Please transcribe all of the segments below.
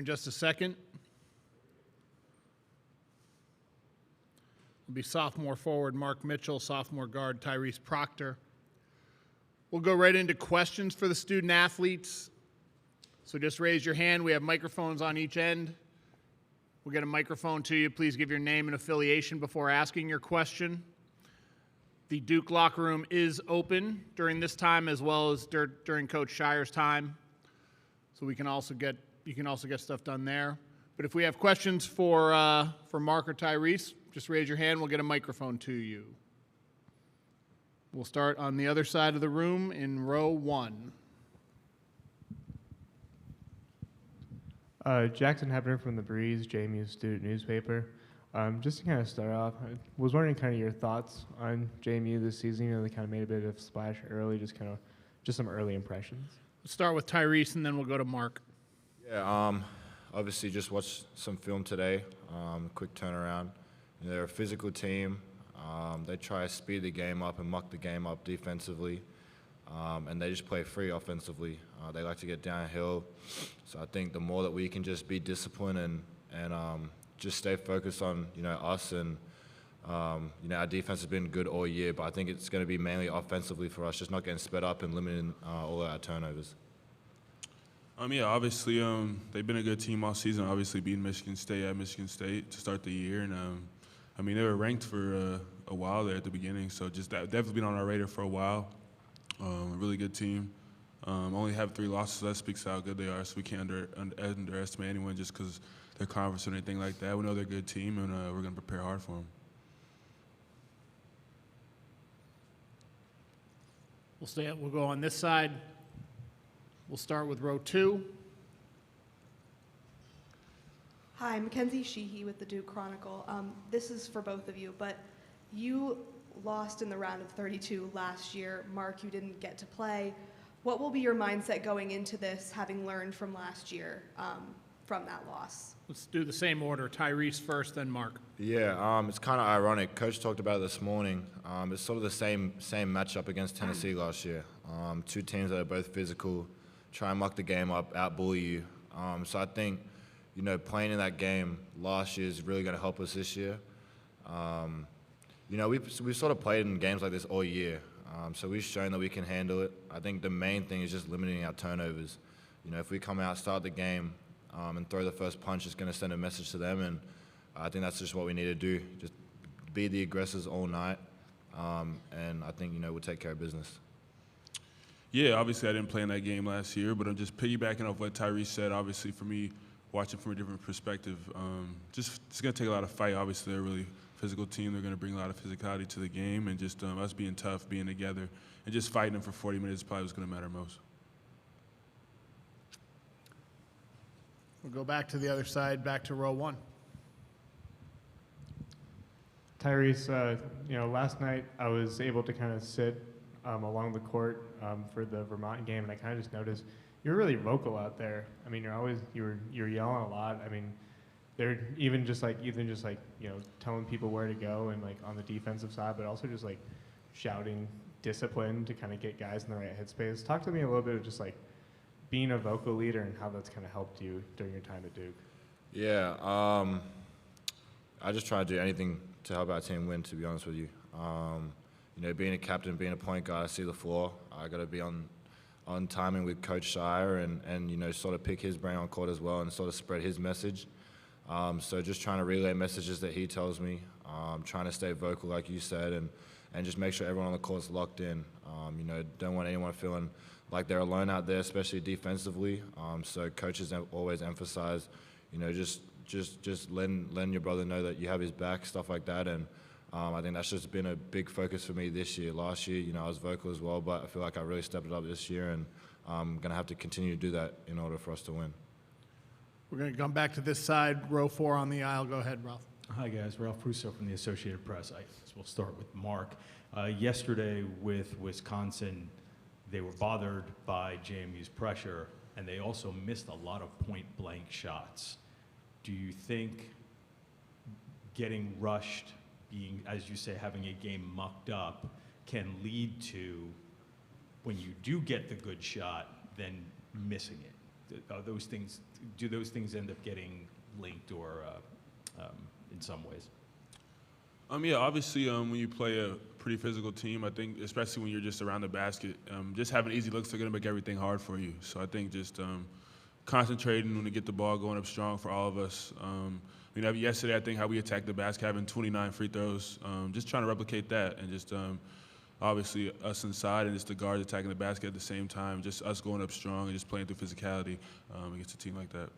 In just a second. Will be sophomore forward Mark Mitchell, sophomore guard Tyrese Proctor. We'll go right into questions for the student athletes. So just raise your hand. We have microphones on each end. We'll get a microphone to you. Please give your name and affiliation before asking your question. The Duke locker room is open during this time as well as during Coach Scheyer's time. So you can also get stuff done there. But if we have questions for Mark or Tyrese, just raise your hand. We'll get a microphone to you. We'll start on the other side of the room in row 1. Jackson Hebner from The Breeze, JMU student newspaper. Just to kind of start off, I was wondering kind of your thoughts on JMU this season. You know, they kind of made a bit of a splash early, just some early impressions. Let's start with Tyrese, and then we'll go to Mark. Yeah, obviously just watched some film today. Quick turnaround. You know, they're a physical team. They try to speed the game up and muck the game up defensively, and they just play free offensively. They like to get downhill. So I think the more that we can just be disciplined and just stay focused on, you know, us and, you know, our defense has been good all year, but I think it's going to be mainly offensively for us, just not getting sped up and limiting all our turnovers. Yeah, obviously they've been a good team all season, obviously beating Michigan State at Michigan State to start the year. And, I mean, they were ranked for a while there at the beginning, so just that definitely been on our radar for a while. A really good team. Only have 3 losses, so that speaks to how good they are, so we can't underestimate anyone just because their conference or anything like that. We know they're a good team, and we're going to prepare hard for them. We'll go on this side. We'll start with row 2. Hi, Mackenzie Sheehy with the Duke Chronicle. This is for both of you, but you lost in the round of 32 last year. Mark, you didn't get to play. What will be your mindset going into this, having learned from last year from that loss? Let's do the same order. Tyrese first, then Mark. Yeah, it's kind of ironic. Coach talked about it this morning. It's sort of the same matchup against Tennessee last year. 2 teams that are both physical, try and muck the game up, out-bully you. So I think, you know, playing in that game last year is really going to help us this year. You know, we've sort of played in games like this all year, so we've shown that we can handle it. I think the main thing is just limiting our turnovers. You know, if we come out, start the game, and throw the first punch, it's going to send a message to them, and I think that's just what we need to do. Just be the aggressors all night, and I think, you know, we'll take care of business. Yeah, obviously I didn't play in that game last year, but I'm just piggybacking off what Tyrese said. Obviously, for me, watching from a different perspective, it's going to take a lot of fight. Obviously, they're a really physical team. They're going to bring a lot of physicality to the game, and just us being tough, being together, and just fighting them for 40 minutes is probably what's going to matter most. We'll go back to the other side, back to row 1. Tyrese, you know, last night I was able to kind of sit along the court for the Vermont game, and I kind of just noticed you're really vocal out there. I mean, you're yelling a lot. I mean, they're even just like you know, telling people where to go and like on the defensive side, but also just like shouting discipline to kind of get guys in the right headspace. Talk to me a little bit of just like being a vocal leader and how that's kind of helped you during your time at Duke. Yeah, I just try to do anything to help our team win, to be honest with you. You know, being a captain, being a point guard, I see the floor. I got to be on timing with Coach Scheyer and, you know, sort of pick his brain on court as well and sort of spread his message. So just trying to relay messages that he tells me, trying to stay vocal, like you said, and just make sure everyone on the court's locked in. You know, don't want anyone feeling like they're alone out there, especially defensively. So coaches always emphasize, you know, just letting your brother know that you have his back, stuff like that. And I think that's just been a big focus for me this year. Last year, you know, I was vocal as well, but I feel like I really stepped it up this year, and I'm going to have to continue to do that in order for us to win. We're going to come back to this side, row 4 on the aisle. Go ahead, Ralph. Hi, guys. Ralph Russo from the Associated Press. We'll start with Mark. Yesterday with Wisconsin, they were bothered by JMU's pressure, and they also missed a lot of point-blank shots. Do you think getting rushed, being, as you say, having a game mucked up, can lead to, when you do get the good shot, then missing it? do those things end up getting linked or in some ways? Yeah, obviously, when you play a pretty physical team, I think, especially when you're just around the basket, just having easy looks are going to make everything hard for you. So I think just concentrating when we get the ball going up strong for all of us. Yesterday, I think how we attacked the basket, having 29 free throws, just trying to replicate that, and just obviously us inside and just the guards attacking the basket at the same time, just us going up strong and just playing through physicality against a team like that.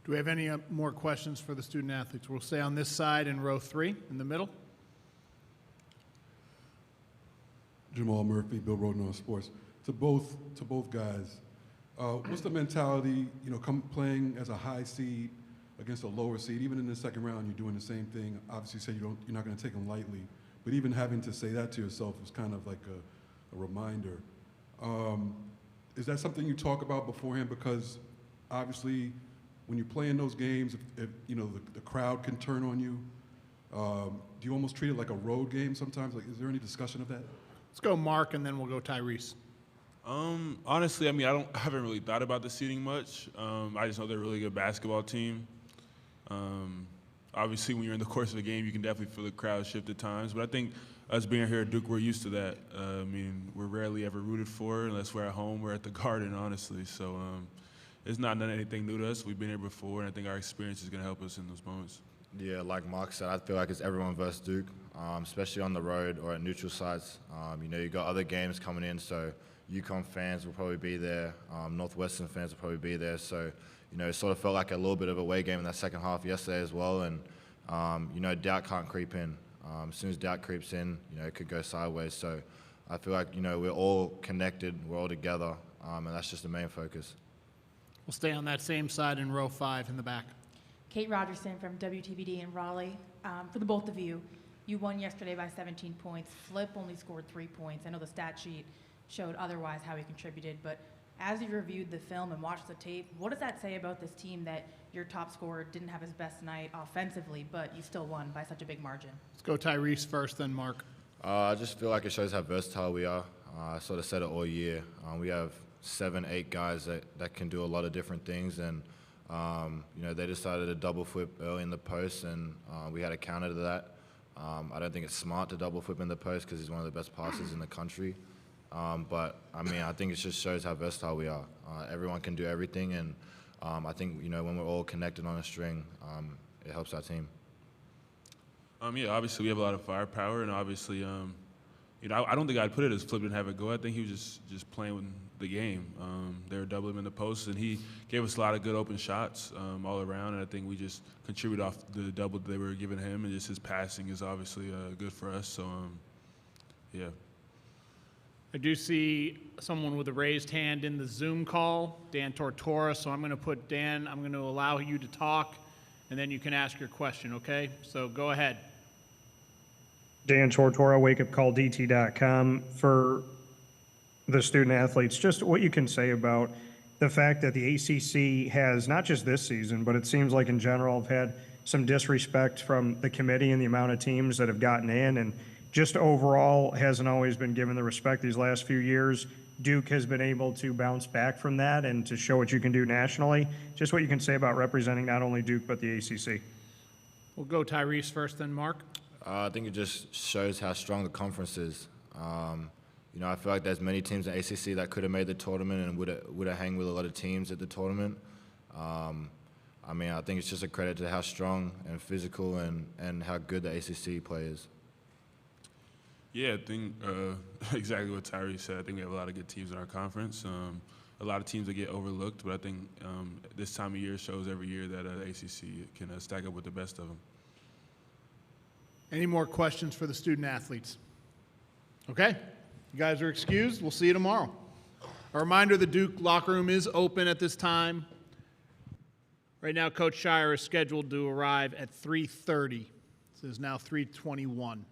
Do we have any more questions for the student athletes? We'll stay on this side in row 3 in the middle. Jamal Murphy, Bill Roden on Sports. To both guys, what's the mentality? Playing as a high seed against a lower seed. Even in the second round, you're doing the same thing. Obviously, you say you're not going to take them lightly, but even having to say that to yourself was kind of like a reminder. Is that something you talk about beforehand? Because obviously, when you play in those games, if the crowd can turn on you, do you almost treat it like a road game sometimes? Like, is there any discussion of that? Let's go Mark, and then we'll go Tyrese. Honestly, I haven't really thought about the seeding much. I just know they're a really good basketball team. Obviously, when you're in the course of the game, you can definitely feel the crowd shift at times. But I think us being here at Duke, we're used to that. We're rarely ever rooted for unless we're at home. We're at the Garden, honestly. So it's not anything new to us. We've been here before, and I think our experience is going to help us in those moments. Yeah, like Mark said, I feel like it's everyone versus Duke, especially on the road or at neutral sites. You got other games coming in, so UConn fans will probably be there. Northwestern fans will probably be there. So, it sort of felt like a little bit of a away game in that second half yesterday as well. And, doubt can't creep in. As soon as doubt creeps in, it could go sideways. So I feel like, we're all connected, we're all together, and that's just the main focus. We'll stay on that same side in row 5 in the back. Kate Rogerson from WTBD in Raleigh. For the both of you, you won yesterday by 17 points. Flip only scored 3 points. I know the stat sheet showed otherwise how he contributed, but as you reviewed the film and watched the tape, what does that say about this team that your top scorer didn't have his best night offensively, but you still won by such a big margin? Let's go Tyrese first, then Mark. I just feel like it shows how versatile we are. I sort of said it all year. We have 7, 8 guys that can do a lot of different things, and they decided to double flip early in the post, and we had a counter to that. I don't think it's smart to double flip in the post because he's one of the best passers in the country. But I think it just shows how versatile we are. Everyone can do everything, and I think when we're all connected on a string, it helps our team. Obviously we have a lot of firepower, and obviously, I don't think I'd put it as Flip didn't have a go. I think he was just playing with the game. They were doubling him in the post, and he gave us a lot of good open shots all around, and I think we just contributed off the double they were giving him, and just his passing is obviously good for us. So, yeah. I do see someone with a raised hand in the Zoom call, Dan Tortora, so I'm going to allow you to talk, and then you can ask your question, okay? So go ahead. Dan Tortora, wakeupcalldt.com. For the student athletes, just what you can say about the fact that the ACC has, not just this season, but it seems like in general, have had some disrespect from the committee and the amount of teams that have gotten in, and just overall hasn't always been given the respect these last few years. Duke has been able to bounce back from that and to show what you can do nationally. Just what you can say about representing not only Duke, but the ACC. We'll go Tyrese first, then Mark. I think it just shows how strong the conference is. I feel like there's many teams in ACC that could have made the tournament and would have hung with a lot of teams at the tournament. I think it's just a credit to how strong and physical and how good the ACC play is. Yeah, I think exactly what Tyree said. I think we have a lot of good teams in our conference. A lot of teams that get overlooked, but I think this time of year shows every year that ACC can stack up with the best of them. Any more questions for the student athletes? Okay, you guys are excused. We'll see you tomorrow. A reminder, the Duke locker room is open at this time. Right now, Coach Scheyer is scheduled to arrive at 3:30. This is now 3:21.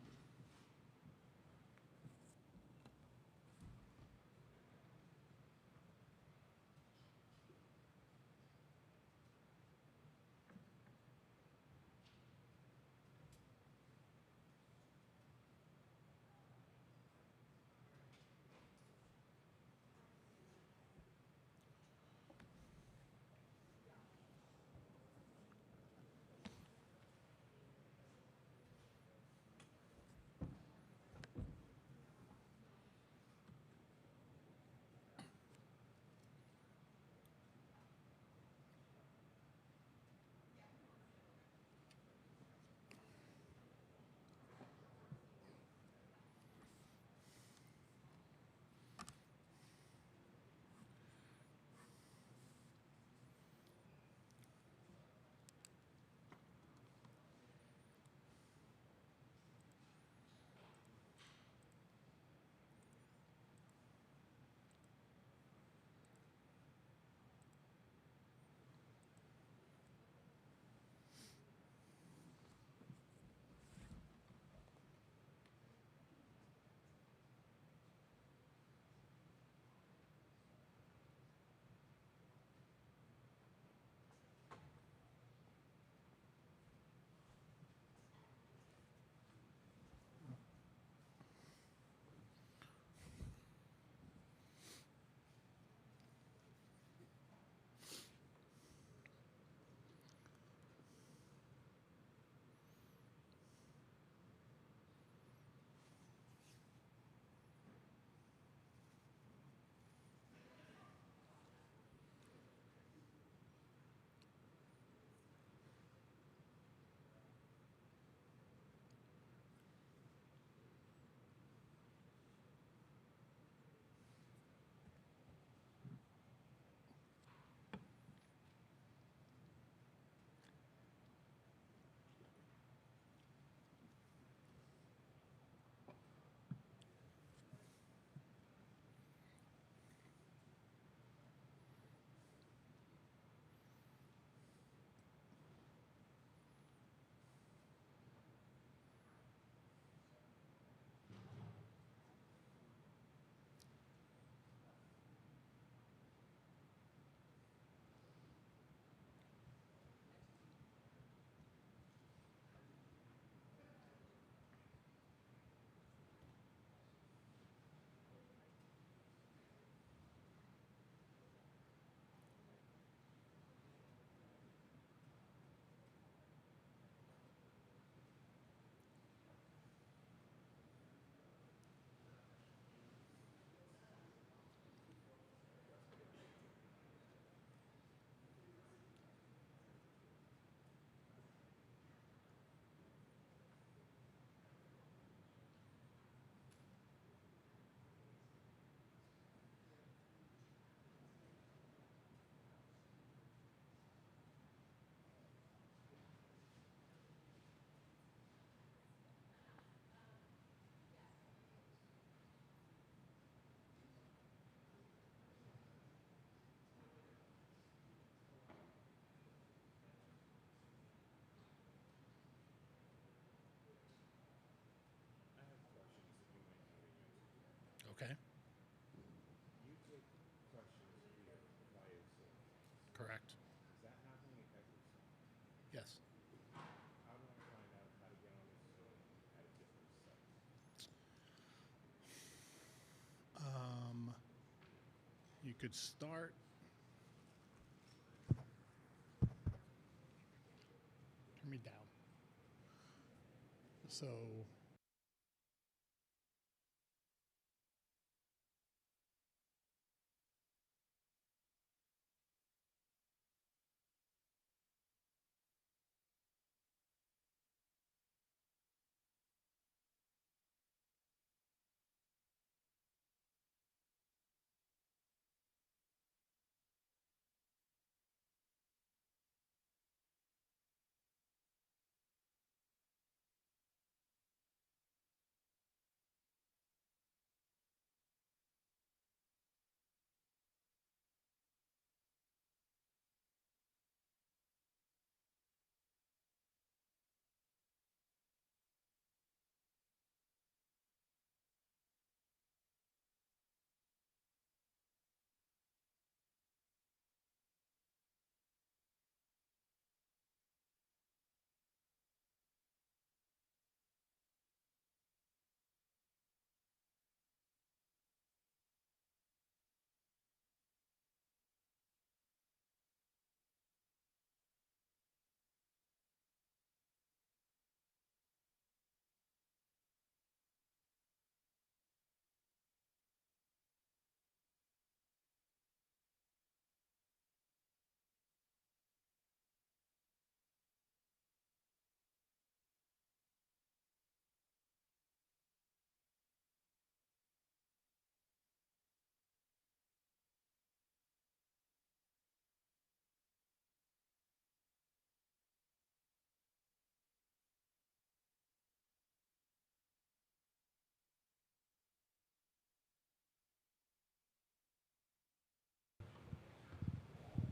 Okay. Correct. Yes. You could start. Turn me down. So.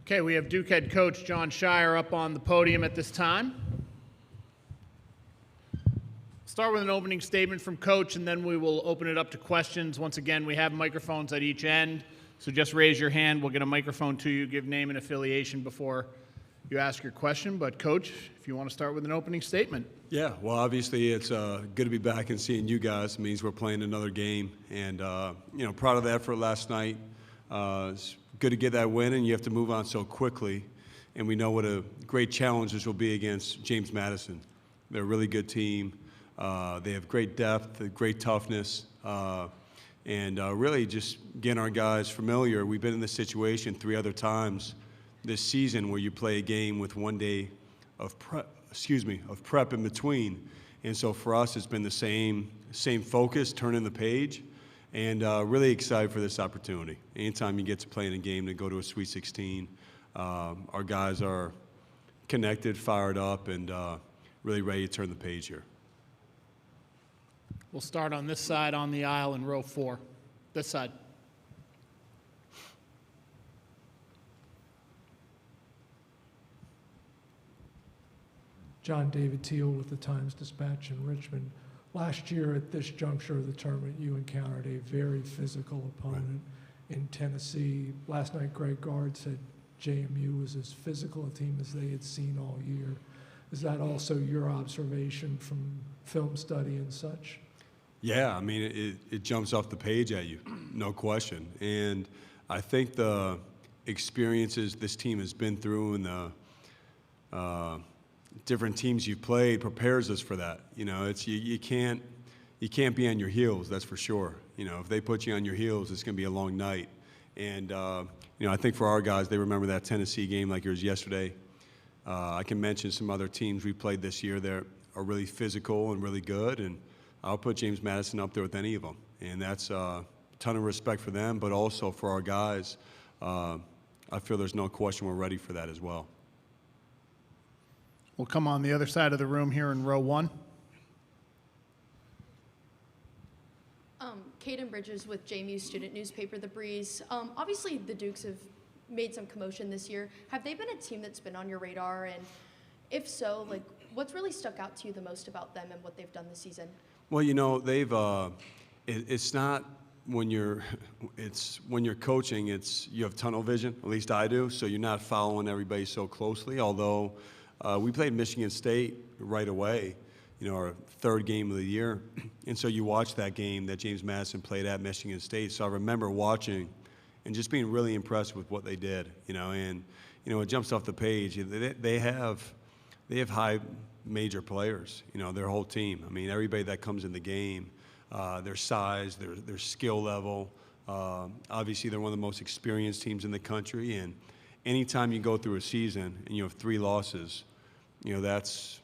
Okay, we have Duke head coach Jon Scheyer up on the podium at this time. Start with an opening statement from Coach, and then we will open it up to questions. Once again, we have microphones at each end, so just raise your hand. We'll get a microphone to you, give name and affiliation before you ask your question. But Coach, if you want to start with an opening statement. Yeah, well, obviously it's good to be back and seeing you guys. It means we're playing another game, and proud of the effort last night. It's good to get that win, and you have to move on so quickly. And we know what a great challenge this will be against James Madison. They're a really good team. They have great depth, great toughness, and really just getting our guys familiar. We've been in this situation 3 other times this season where you play a game with 1 day of prep in between. And so for us, it's been the same focus, turning the page, and really excited for this opportunity. Anytime you get to play in a game to go to a Sweet 16, our guys are connected, fired up, and really ready to turn the page here. We'll start on this side on the aisle in row 4. This side. John David Teal with the Times-Dispatch in Richmond. Last year at this juncture of the tournament, you encountered a very physical opponent in Tennessee. Last night, Greg Gard said JMU was as physical a team as they had seen all year. Is that also your observation from film study and such? Yeah, I mean, it jumps off the page at you, no question. And I think the experiences this team has been through and the different teams you've played prepares us for that. You know, it's you can't be on your heels, that's for sure. You know, if they put you on your heels, it's going to be a long night. And I think for our guys, they remember that Tennessee game like it was yesterday. I can mention some other teams we played this year that are really physical and really good, and I'll put James Madison up there with any of them. And that's a ton of respect for them, but also for our guys. I feel there's no question we're ready for that as well. We'll come on the other side of the room here in row 1. Kaden Bridges with JMU's student newspaper, The Breeze. Obviously, the Dukes have made some commotion this year. Have they been a team that's been on your radar? And if so, like, what's really stuck out to you the most about them and what they've done this season? Well, you know, they've it's not when you're coaching, you have tunnel vision. At least I do. So you're not following everybody so closely. Although we played Michigan State right away, our third game of the year, and so you watch that game that James Madison played at Michigan State. So I remember watching and just being really impressed with what they did. And it jumps off the page. They have high major players. Their whole team. I mean, everybody that comes in the game. Their size, their skill level. Obviously, they're one of the most experienced teams in the country. And anytime you go through a season and you have 3 losses, that's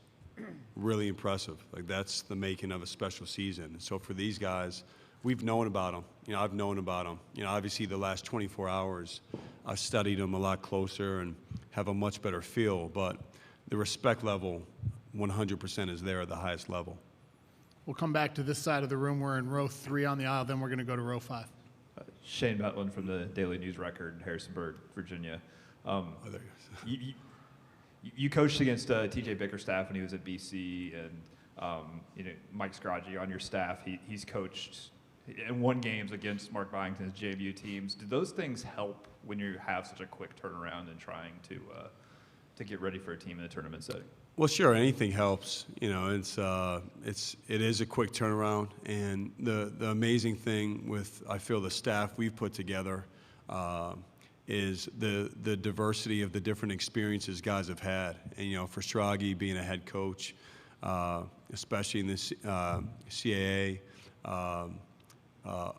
really impressive. Like, that's the making of a special season. And so for these guys, we've known about them. I've known about them. Obviously, the last 24 hours, I've studied them a lot closer and have a much better feel. But the respect level, 100% is there at the highest level. We'll come back to this side of the room. We're in row 3 on the aisle, then we're going to go to row 5. Shane Butlin from the Daily News Record, Harrisonburg, Virginia. There you go. You coached against T.J. Bickerstaff when he was at BC, and Mike Scroggie on your staff. He's coached and won games against Mark Byington's JMU teams. Do those things help when you have such a quick turnaround and trying to get ready for a team in a tournament setting? Well, sure, anything helps. It is a quick turnaround, and the amazing thing with, I feel, the staff we've put together is the diversity of the different experiences guys have had. And for Scroggie being a head coach, especially in this CAA,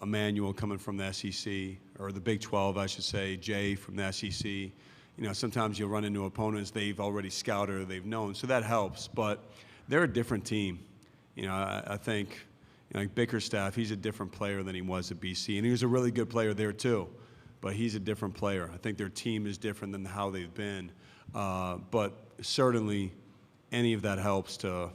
Emmanuel coming from the SEC, or the Big 12, I should say, Jay from the SEC. Sometimes you'll run into opponents they've already scouted or they've known, so that helps. But they're a different team. I think, like Bickerstaff, he's a different player than he was at BC, and he was a really good player there too. But he's a different player. I think their team is different than how they've been. But certainly, any of that helps to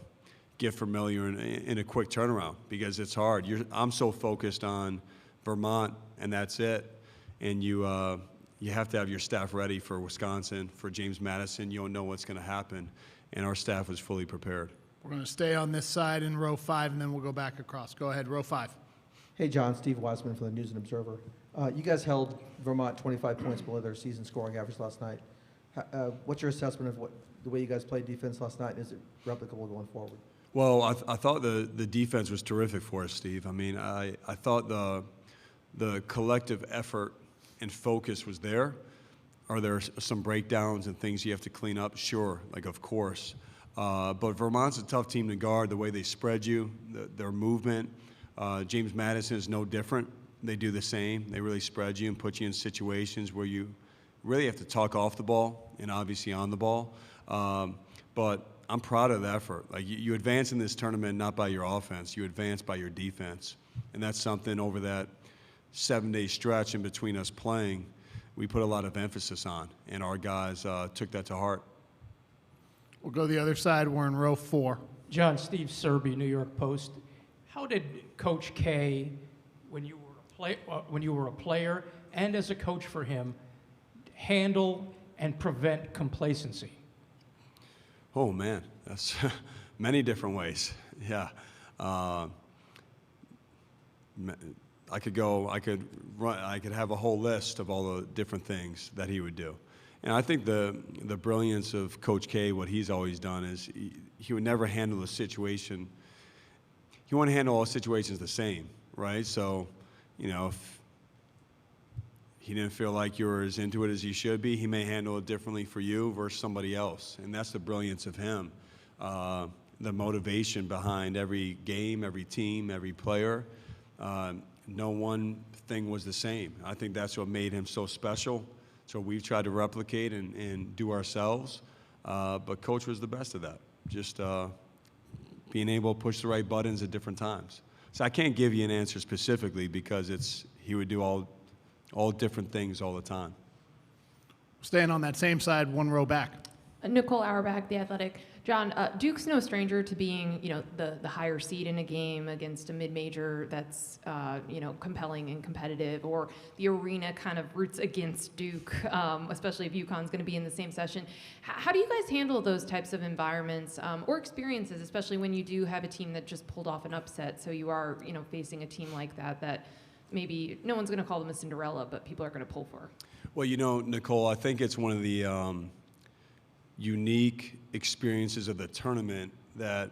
get familiar in a quick turnaround, because it's hard. I'm so focused on Vermont, and that's it. And you have to have your staff ready for Wisconsin, for James Madison. You don't know what's going to happen, and our staff was fully prepared. We're going to stay on this side in row 5, and then we'll go back across. Go ahead, row 5. Hey, John, Steve Wiseman from the News and Observer. You guys held Vermont 25 points below their season scoring average last night. What's your assessment of the way you guys played defense last night, and is it replicable going forward? Well, I thought the defense was terrific for us, Steve. I mean, I thought the collective effort and focus was there. Are there some breakdowns and things you have to clean up? Sure, of course. But Vermont's a tough team to guard, the way they spread you, their movement. James Madison is no different. They do the same. They really spread you and put you in situations where you really have to talk off the ball and obviously on the ball. But I'm proud of the effort. You advance in this tournament not by your offense, you advance by your defense. And that's something over that 7-day stretch in between us playing, we put a lot of emphasis on, and our guys took that to heart. We'll go the other side. We're in row 4. John, Steve Serby, New York Post. How did Coach K, when you were a player and as a coach for him, handle and prevent complacency? Oh man, that's many different ways. Yeah. I could have a whole list of all the different things that he would do. And I think the brilliance of Coach K, what he's always done is he would never handle a situation. He wouldn't handle all situations the same, right? So, if he didn't feel like you were as into it as you should be, he may handle it differently for you versus somebody else. And that's the brilliance of him. The motivation behind every game, every team, every player. No one thing was the same. I think that's what made him so special. So we've tried to replicate and do ourselves. But Coach was the best of that. Just being able to push the right buttons at different times. So I can't give you an answer specifically because he would do all different things all the time. Staying on that same side, one row back. Nicole Auerbach, The Athletic. John, Duke's no stranger to being, the higher seed in a game against a mid-major that's, compelling and competitive, or the arena kind of roots against Duke, especially if UConn's going to be in the same session. How do you guys handle those types of environments or experiences, especially when you do have a team that just pulled off an upset, so you are, facing a team like that maybe no one's going to call them a Cinderella, but people are going to pull for? Well, you know, Nicole, I think it's one of the unique experiences of the tournament that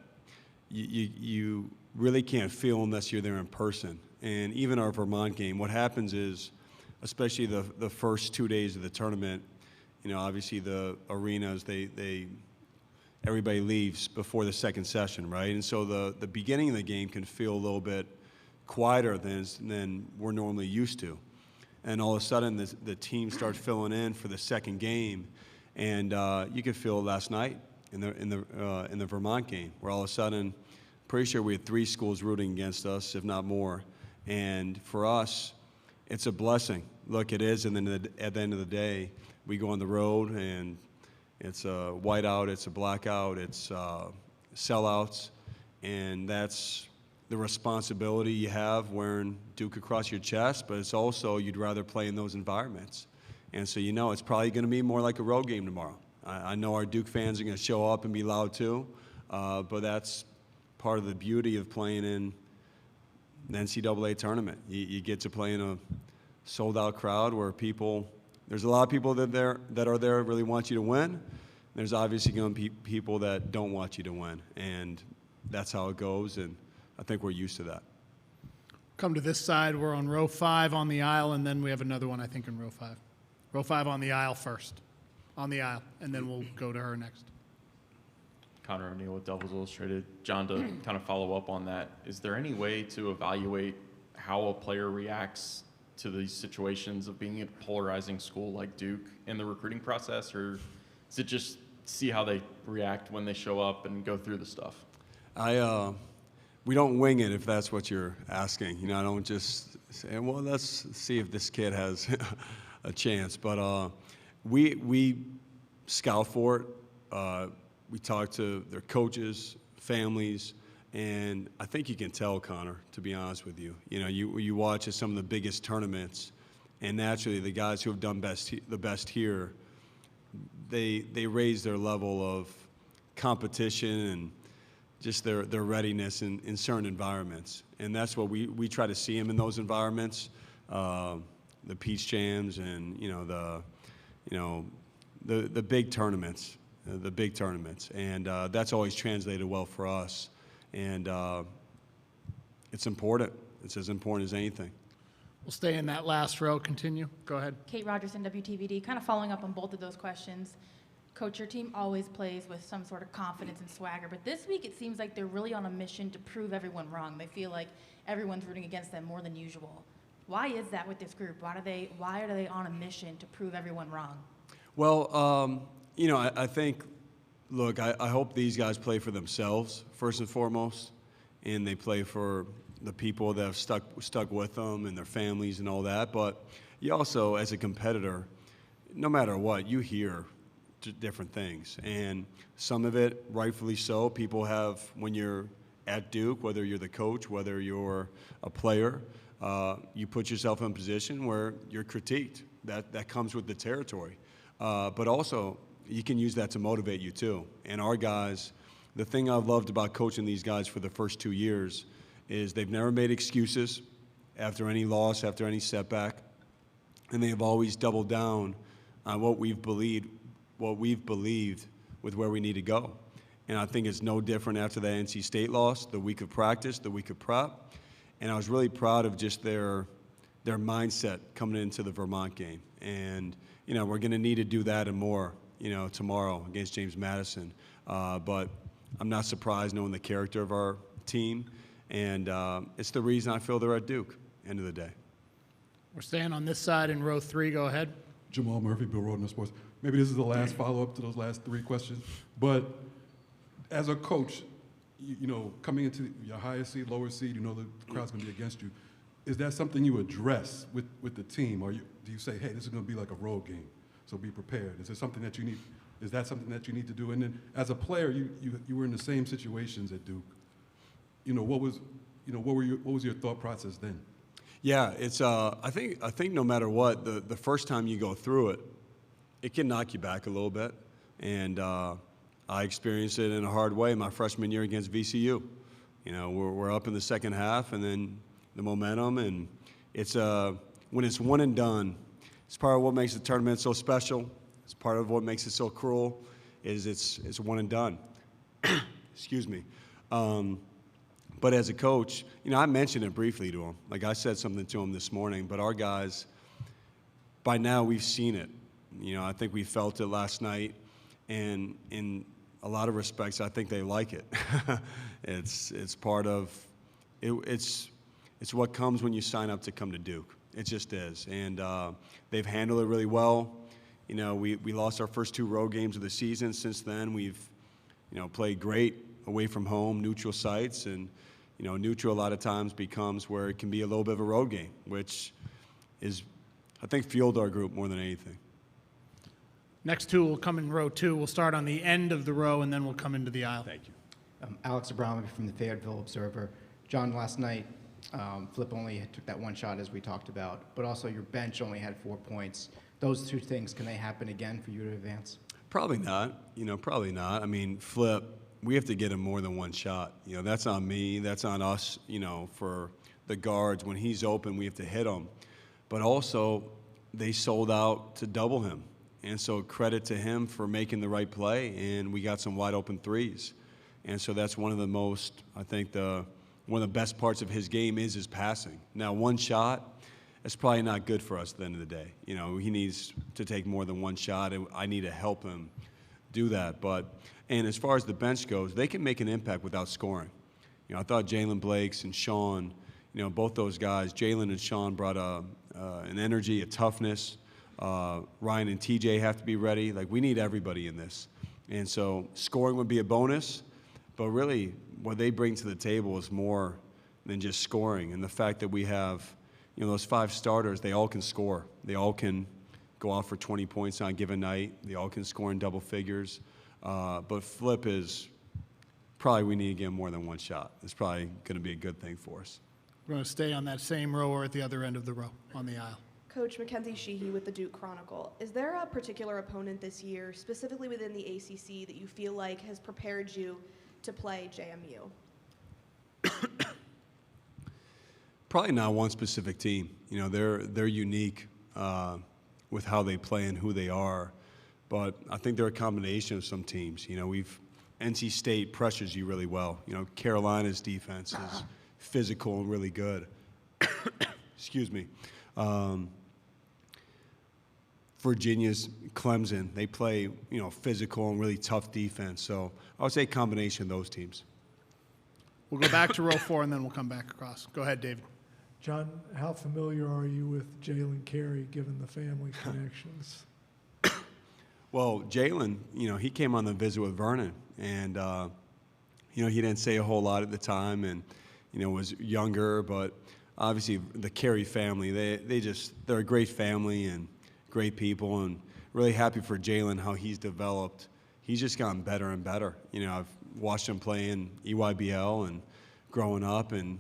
you really can't feel unless you're there in person. And even our Vermont game, what happens is, especially the first 2 days of the tournament, you know, obviously the arenas, everybody leaves before the second session, right? And so the beginning of the game can feel a little bit quieter than we're normally used to. And all of a sudden, the team starts filling in for the second game, and you could feel it last night in the Vermont game, where all of a sudden, pretty sure we had 3 schools rooting against us, if not more. And for us, it's a blessing. Look, it is, and then at the end of the day, we go on the road, and it's a whiteout, it's a blackout, it's sellouts, and that's the responsibility you have wearing Duke across your chest, but it's also you'd rather play in those environments. And so you know it's probably going to be more like a road game tomorrow. I know our Duke fans are going to show up and be loud too, but that's part of the beauty of playing in the NCAA tournament. You get to play in a sold-out crowd where there's a lot of people that are there really want you to win. There's obviously going to be people that don't want you to win, and that's how it goes, and I think we're used to that. Come to this side. We're on row 5 on the aisle, and then we have another one, I think, in row 5. Row 5 on the aisle first. On the aisle, and then we'll go to her next. Connor O'Neill with Devils Illustrated. John, to kind of follow up on that, is there any way to evaluate how a player reacts to these situations of being at a polarizing school like Duke in the recruiting process, or is it just see how they react when they show up and go through the stuff? We don't wing it, if that's what you're asking. You know, I don't just say, well, let's see if this kid has a chance. But we scout for it. We talk to their coaches, families, and I think you can tell, Connor, to be honest with you. You know, you watch at some of the biggest tournaments, and naturally the guys who have done the best here, they raise their level of competition and just their readiness in certain environments. And that's what we try to see them in those environments, the Peach Jams and, the big tournaments, And that's always translated well for us. And it's important. It's as important as anything. We'll stay in that last row. Continue. Go ahead. Kate Rogerson, WTVD. Kind of following up on both of those questions. Coach, your team always plays with some sort of confidence and swagger, but this week it seems like they're really on a mission to prove everyone wrong. They feel like everyone's rooting against them more than usual. Why is that with this group? Why are they on a mission to prove everyone wrong? Well, I think, look, I hope these guys play for themselves, first and foremost, and they play for the people that have stuck with them and their families and all that. But you also, as a competitor, no matter what, you hear different things. And some of it, rightfully so, people have, when you're at Duke, whether you're the coach, whether you're a player, you put yourself in a position where you're critiqued. That comes with the territory. But also, you can use that to motivate you too. And our guys, the thing I've loved about coaching these guys for the first 2 years is they've never made excuses after any loss, after any setback, and they have always doubled down on what we've believed with where we need to go. And I think it's no different after that NC State loss, the week of practice, the week of prep. And I was really proud of just their mindset coming into the Vermont game. And, we're going to need to do that and more, tomorrow against James Madison. But I'm not surprised knowing the character of our team. And it's the reason I feel they're at Duke, end of the day. We're staying on this side in row 3. Go ahead. Jamal Murphy, Bill Roden Sports. Maybe this is the last follow-up to those last 3 questions. But as a coach, coming into your highest seed, lower seed, the crowd's going to be against you. Is that something you address with the team? Or do you say, hey, this is going to be like a road game, so be prepared? Is it something that you need? Is that something that you need to do? And then as a player, you were in the same situations at Duke. What was your thought process then? Yeah, it's I think no matter what, the first time you go through it, it can knock you back a little bit. And I experienced it in a hard way my freshman year against VCU. We're up in the second half, and then the momentum, and it's when it's one and done, it's part of what makes the tournament so special. It's part of what makes it so cruel, is it's one and done. Excuse me. But as a coach, I mentioned it briefly to him. Like I said something to him this morning, but our guys, by now we've seen it. I think we felt it last night, and in a lot of respects, I think they like it. It's part of it. It's what comes when you sign up to come to Duke. It just is, and they've handled it really well. We lost our first 2 road games of the season. Since then, we've played great away from home, neutral sites, and neutral a lot of times becomes where it can be a little bit of a road game, which is, I think, fueled our group more than anything. Next 2 will come in row 2. We'll start on the end of the row, and then we'll come into the aisle. Thank you. Alex Abramovich from the Fayetteville Observer. John, last night, Flip only took that 1 shot, as we talked about, but also your bench only had 4 points. Those 2 things, can they happen again for you to advance? Probably not. Probably not. I mean, Flip, we have to get him more than 1 shot. That's on me. That's on us, for the guards. When he's open, we have to hit him. But also, they sold out to double him. And so credit to him for making the right play, and we got some wide open threes. And so that's one of the most, I think, one of the best parts of his game is his passing. Now, 1 shot, that's probably not good for us at the end of the day. He needs to take more than 1 shot, and I need to help him do that. And as far as the bench goes, they can make an impact without scoring. I thought Jalen Blakes and Sean, both those guys, Jalen and Sean brought an energy, a toughness. Ryan and TJ have to be ready. Like, we need everybody in this. And so scoring would be a bonus, but really what they bring to the table is more than just scoring. And the fact that we have, those 5 starters, they all can score. They all can go off for 20 points on a given night. They all can score in double figures. But Flip is probably, we need to get him more than 1 shot. It's probably going to be a good thing for us. We're going to stay on that same row or at the other end of the row on the aisle. Coach Mackenzie Sheehy with the Duke Chronicle. Is there a particular opponent this year, specifically within the ACC, that you feel like has prepared you to play JMU? Probably not one specific team. They're unique with how they play and who they are. But I think they're a combination of some teams. NC State pressures you really well. Carolina's defense is physical and really good. Excuse me. Virginia's Clemson, they play, physical and really tough defense. So I would say a combination of those teams. We'll go back to row 4, and then we'll come back across. Go ahead, David. John, how familiar are you with Jalen Carey, given the family connections? Well, Jalen, he came on the visit with Vernon, and, he didn't say a whole lot at the time and, was younger, but obviously the Carey family, they're a great family and great people, and really happy for Jalen, how he's developed. He's just gotten better and better. I've watched him play in EYBL and growing up, and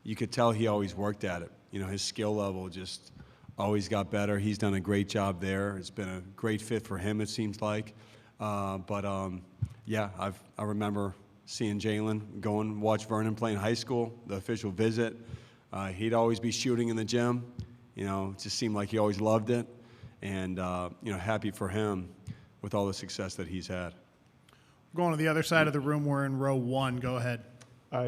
you could tell he always worked at it. His skill level just always got better. He's done a great job there. It's been a great fit for him, it seems like. Yeah, I remember seeing Jalen watch Vernon play in high school, the official visit. He'd always be shooting in the gym. It just seemed like he always loved it. And, happy for him with all the success that he's had. Going to the other side of the room, we're in row 1. Go ahead.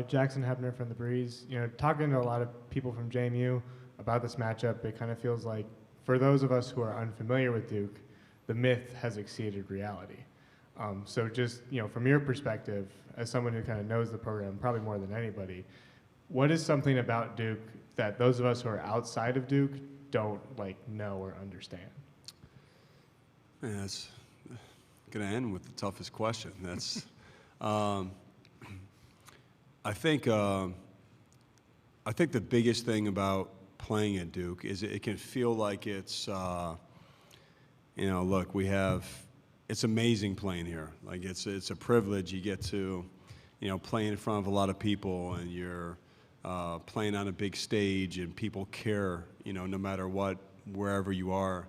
Jackson Hebner from The Breeze. Talking to a lot of people from JMU about this matchup, it kind of feels like, for those of us who are unfamiliar with Duke, the myth has exceeded reality. So just, from your perspective, as someone who kind of knows the program probably more than anybody, what is something about Duke that those of us who are outside of Duke don't know or understand? Yeah, that's going to end with the toughest question. That's, I think the biggest thing about playing at Duke is it can feel like it's, look, it's amazing playing here. Like it's a privilege. You get to, play in front of a lot of people, and you're playing on a big stage, and people care, no matter what, wherever you are.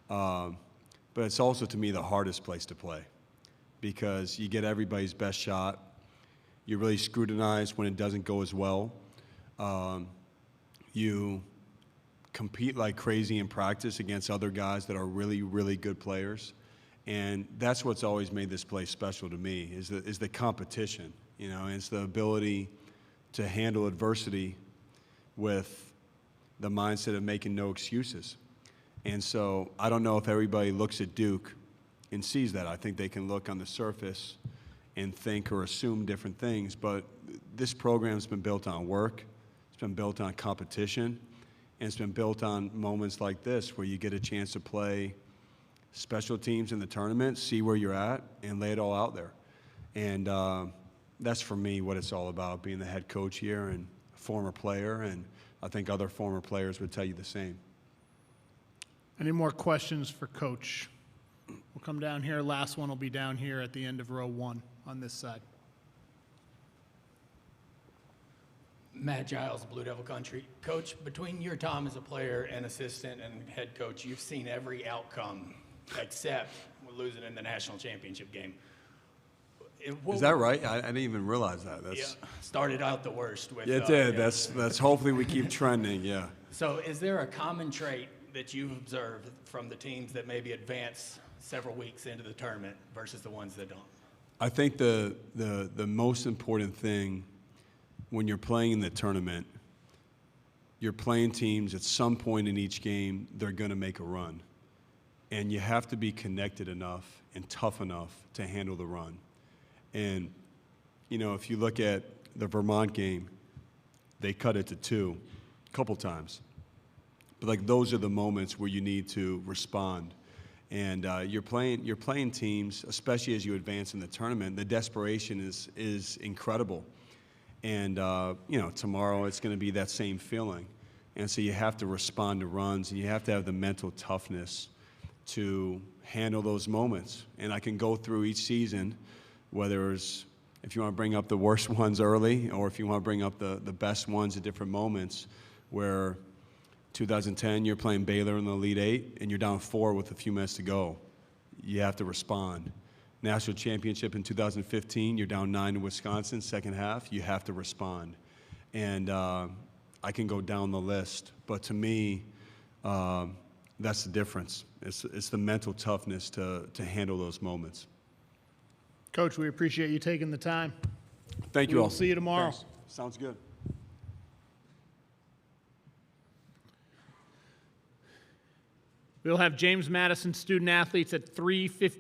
But it's also, to me, the hardest place to play, because you get everybody's best shot. You're really scrutinized when it doesn't go as well. You compete like crazy in practice against other guys that are really, really good players. And that's what's always made this place special to me, is the competition, you know, and it's the ability to handle adversity with the mindset of making no excuses. And so I don't know if everybody looks at Duke and sees that. I think they can look on the surface and think or assume different things, but this program's been built on work, it's been built on competition, and it's been built on moments like this where you get a chance to play special teams in the tournament, see where you're at, and lay it all out there. And that's for me what it's all about, being the head coach here and a former player, and I think other former players would tell you the same. Any more questions for Coach? We'll come down here. Last one will be down here at the end of row 1 on this side. Matt Giles, Blue Devil Country. Coach, between your time as a player and assistant and head coach, you've seen every outcome except losing in the national championship game. Is that right? I didn't even realize that. Yeah, started out the worst. With, it did. Yeah. That's hopefully we keep trending, yeah. So is there a common trait that you've observed from the teams that maybe advance several weeks into the tournament versus the ones that don't? I think the most important thing when you're playing in the tournament, you're playing teams at some point in each game, they're going to make a run. And you have to be connected enough and tough enough to handle the run. And, you know, if you look at the Vermont game, they cut it to 2 a couple times. But, like, those are the moments where you need to respond. And you're playing teams, especially as you advance in the tournament, the desperation is incredible. And, you know, tomorrow it's going to be that same feeling. And so you have to respond to runs, and you have to have the mental toughness to handle those moments. And I can go through each season, whether it's, if you want to bring up the worst ones early or if you want to bring up the best ones at different moments, where 2010 you're playing Baylor in the Elite Eight and you're down 4 with a few minutes to go. You have to respond. National championship in 2015, you're down 9 to Wisconsin, second half, you have to respond. And I can go down the list, but to me, that's the difference. It's the mental toughness to handle those moments. Coach, we appreciate you taking the time. Thank you all. We'll see you tomorrow. Thanks. Sounds good. We'll have James Madison student athletes at 3:50.